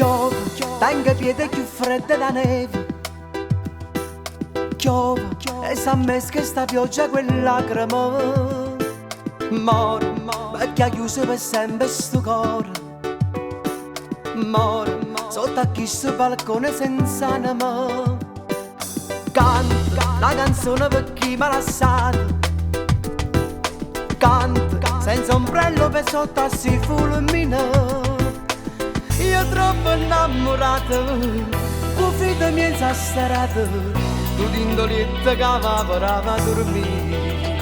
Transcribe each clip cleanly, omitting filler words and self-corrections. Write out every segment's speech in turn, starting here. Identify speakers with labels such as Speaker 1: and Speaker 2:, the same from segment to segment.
Speaker 1: Piove, tengo piede più fredde da neve. Piove, e sa me che sta pioggia quella crema. Moro, perché ha chiuso per sempre sto cuore. Moro, sotto a questo balcone senza anima. Canto la canzone per chi mi ha lasciato. Canto senza ombrello per sotto si fulmina. Io troppo innamorato, con freddo mi esasperato, tu d'indolietta che vaporava a dormire.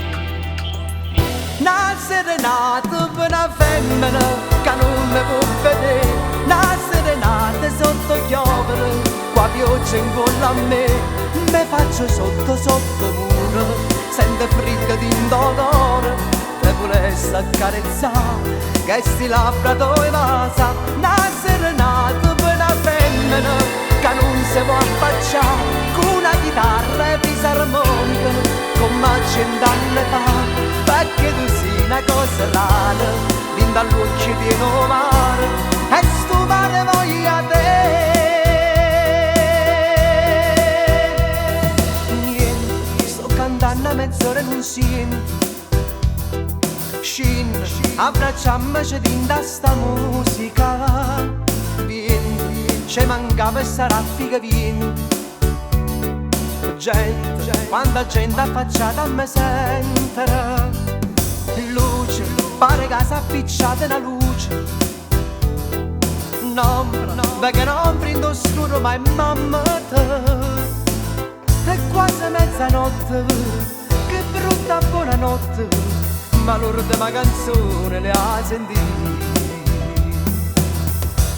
Speaker 1: Una serenata per una femmina che non mi può vedere, una serenata sotto piovere, qua pioggia incolla a me, mi faccio sotto muro, sento freddo d'indolore. Te volessi accarezzare, che sti labbra dove vasa, una serenata per una femmina che non si può affacciare, con una chitarra e fisarmonica, come 100 anni fa, perché tu sei una cosa rara, dentro all'occhio pieno mare, e sto mare voglia te. Niente, sto cantando a mezz'ora e non sento. Shin, abbracciammoci dinda sta musica. Vieni, ci mancava sta raffica, vieni. Gente, quanta gente affacciata a me sentere. Luce, pare che si appicciata una luce. N'ombra, perché n'ombra in oscuro ma è mamma te. È quasi mezzanotte, che brutta buonanotte. Ma l'ultima canzone le ha sentite.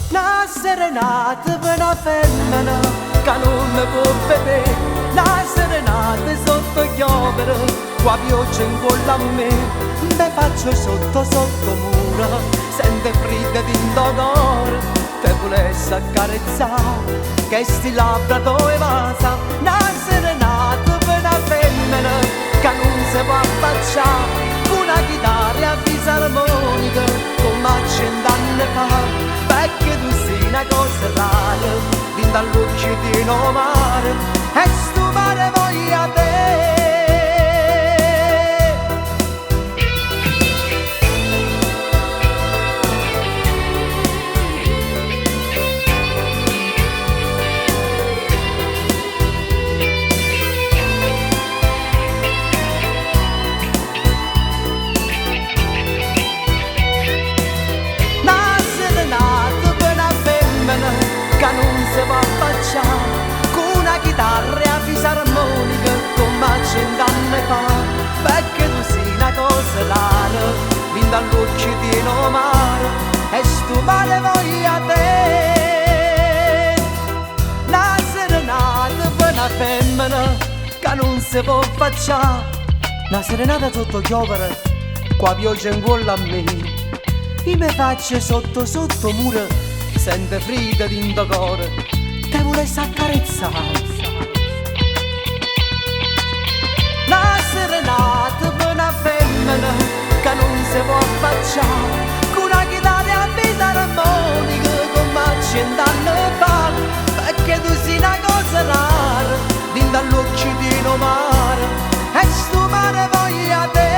Speaker 1: Una serenata per una femmina che non mi può vedere, una serenata sotto chiovere, qua pioggia incolla a me, mi faccio sotto mura, sente fredda d'indolore, te volessi accarezzare, che sti labbra dove vasa, una serenata per una femmina che non si può affacciare, una chitarra a fisarmonica come 100 anni fa, perché tu sei una cosa rara, dentro all'occhio di no mare, e sto mare voglia te. Che non si può affacciare, con una chitarra a fisarmonica come 100 anni fa, perché tu sei una cosa rara, dentro all'occhio di no mare, e sto mare voglia te. Una serenata per una femmina che non si può affacciare, una serenata sotto chiovere, qua pioggia incolla a me, io mi faccio sotto muro, sente fredda dentro cuore, te volessi accarezzare. Una serenata per una femmina che non si può affacciare, con una chitarra a fisarmonica come 100 anni fa, perché tu sei una cosa rara, dentro all'occhio di no mare, e sto mare voglia te.